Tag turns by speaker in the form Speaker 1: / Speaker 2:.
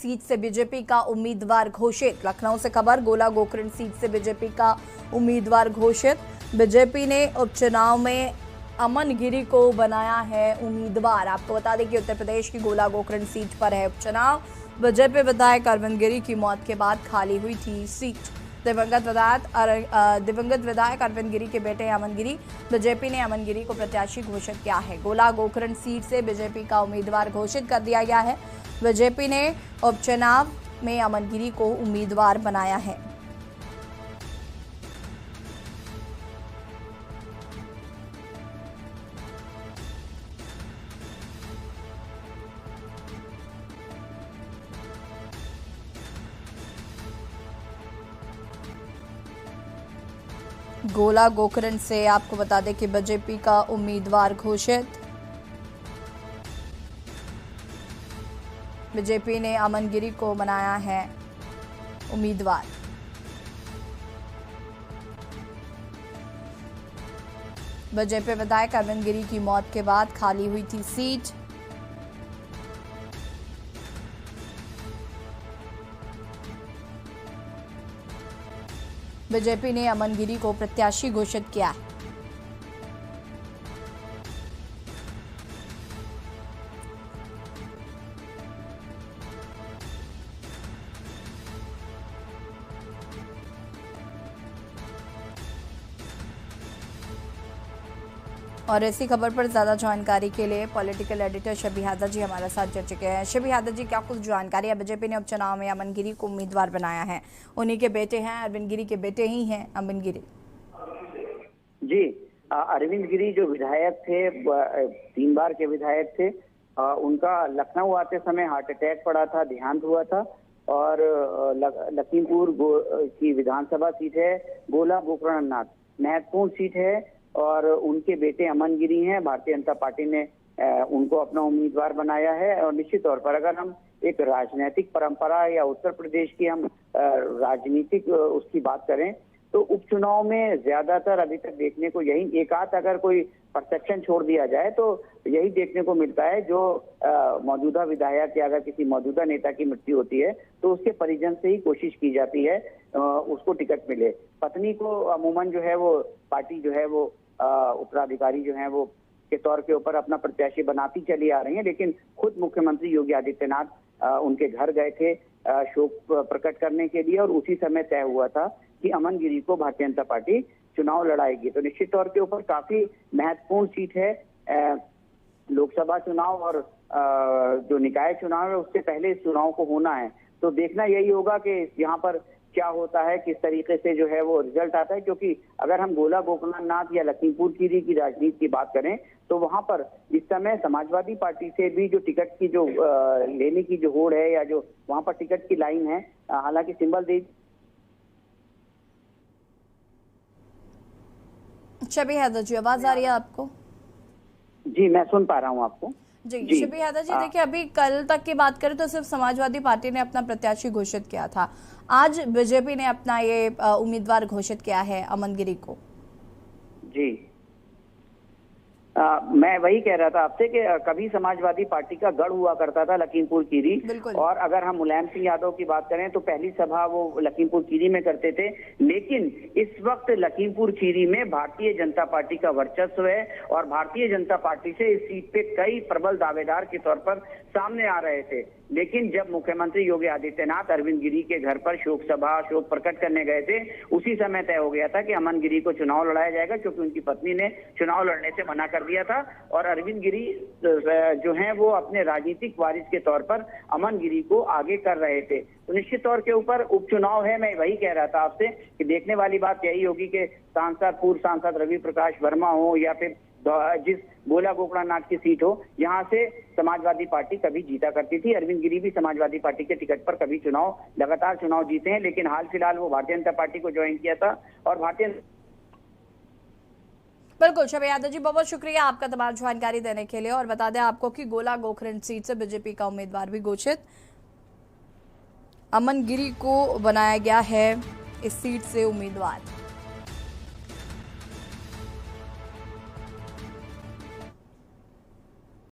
Speaker 1: Seat से BJP का उम्मीदवार घोषित। लखनऊ से खबर, गोला गोकर्ण सीट से बीजेपी का उम्मीदवार घोषित। बीजेपी ने उपचुनाव में अमन गिरी को बनाया है उम्मीदवार। आपको बता दें कि उत्तर प्रदेश की गोला गोकर्ण सीट पर है उपचुनाव। बीजेपी विधायक अरविंद गिरी की मौत के बाद खाली हुई थी सीट। दिवंगत विधायक अरविंद गिरी के बेटे अमन गिरी, बीजेपी ने अमन गिरी को प्रत्याशी घोषित किया है। गोला गोकर्ण सीट से बीजेपी का उम्मीदवार घोषित कर दिया गया है। बीजेपी ने उपचुनाव में अमन गिरी को उम्मीदवार बनाया है। गोला गोकर्ण से आपको बता दें कि बीजेपी का उम्मीदवार घोषित। बीजेपी ने अमन गिरी को बनाया है उम्मीदवार। बीजेपी विधायक अरविंद गिरी की मौत के बाद खाली हुई थी सीट। बीजेपी ने अमन गिरी को प्रत्याशी घोषित किया है। और ऐसी खबर पर ज्यादा जानकारी के लिए पॉलिटिकल एडिटर शबी हादर जी हमारे साथ जुड़ चुके हैं। शबी हादर जी, क्या कुछ जानकारी है? बीजेपी ने उपचुनाव में अमन गिरी को उम्मीदवार बनाया है, उन्हीं के बेटे हैं, अरविंद गिरी के बेटे ही हैं अमन गिरी।
Speaker 2: जी, अरविंद गिरी जो विधायक थे, 3 बार के विधायक थे, उनका लखनऊ आते समय हार्ट अटैक पड़ा था, देहांत हुआ था। और लखीमपुर की विधानसभा सीट है गोला गोकर्ण नाथ, महत्वपूर्ण सीट है और उनके बेटे अमन गिरी हैं। भारतीय जनता पार्टी ने उनको अपना उम्मीदवार बनाया है। और निश्चित तौर पर अगर हम एक राजनीतिक परंपरा या उत्तर प्रदेश की हम राजनीतिक उसकी बात करें तो उपचुनाव में ज्यादातर अभी तक देखने को यही एकाध अगर कोई परसेप्शन छोड़ दिया जाए तो यही देखने को मिलता है, जो मौजूदा विधायक या अगर किसी मौजूदा नेता की मृत्यु होती है तो उसके परिजन से ही कोशिश की जाती है उसको टिकट मिले। पत्नी को अमूमन जो है वो पार्टी जो है वो उत्तराधिकारी जो है वो के तौर के ऊपर अपना प्रत्याशी बनाती चली आ रही है। लेकिन खुद मुख्यमंत्री योगी आदित्यनाथ उनके घर गए थे शोक प्रकट करने के लिए और उसी समय तय हुआ था कि अमन गिरी को भारतीय जनता पार्टी चुनाव लड़ाएगी। तो निश्चित तौर के ऊपर काफी महत्वपूर्ण सीट है। लोकसभा चुनाव और जो निकाय चुनाव है उससे पहले इस चुनाव को होना है। तो देखना यही होगा कि यहाँ पर क्या होता है, किस तरीके से जो है वो रिजल्ट आता है। क्योंकि अगर हम गोला गोकर्ण नाथ या लखीमपुर खीरी की राजनीति की बात करें तो वहां पर इस समय समाजवादी पार्टी से भी जो टिकट की जो लेने की जो होड़ है या जो वहां पर टिकट की लाइन है, हालांकि सिंबल दे।
Speaker 1: शबी हादर जी, आवाज आ रही है आपको?
Speaker 2: जी, मैं सुन पा रहा हूँ आपको।
Speaker 1: जी शबी हादर जी, देखिए अभी कल तक की बात करें तो सिर्फ समाजवादी पार्टी ने अपना प्रत्याशी घोषित किया था। आज बीजेपी ने अपना ये उम्मीदवार घोषित किया है अमन गिरी को।
Speaker 2: जी, मैं वही कह रहा था आपसे कि कभी समाजवादी पार्टी का गढ़ हुआ करता था लखीमपुर खीरी। और अगर हम मुलायम सिंह यादव की बात करें तो पहली सभा वो लखीमपुर खीरी में करते थे। लेकिन इस वक्त लखीमपुर खीरी में भारतीय जनता पार्टी का वर्चस्व है और भारतीय जनता पार्टी से इस सीट पे कई प्रबल दावेदार के तौर पर सामने आ रहे थे। लेकिन जब मुख्यमंत्री योगी आदित्यनाथ अरविंद गिरी के घर पर शोक प्रकट करने गए थे, उसी समय तय हो गया था कि अमन गिरी को चुनाव लड़ाया जाएगा, क्योंकि उनकी पत्नी ने चुनाव लड़ने से मना कर दिया था। और अरविंद गिरी जो हैं वो अपने राजनीतिक वारिस के तौर पर अमन गिरी को आगे कर रहे थे। तो निश्चित तौर के ऊपर उपचुनाव है। मैं वही कह रहा था आपसे कि देखने वाली बात यही होगी कि पूर्व सांसद रवि प्रकाश वर्मा हो या फिर जिस गोला गोकर्ण नाथ की सीट हो, यहाँ से समाजवादी पार्टी कभी जीता करती थी। अरविंद गिरी भी समाजवादी पार्टी के टिकट पर कभी लगातार चुनाव जीते हैं। लेकिन हाल फिलहाल वो भारतीय जनता पार्टी को ज्वाइन किया था और
Speaker 1: बिल्कुल शबी यादव जी, बहुत बहुत शुक्रिया आपका तमाम जानकारी देने के लिए। और बता दें आपको कि गोला गोकर्ण सीट से बीजेपी का उम्मीदवार भी घोषित, अमन गिरी को बनाया गया है इस सीट से उम्मीदवार।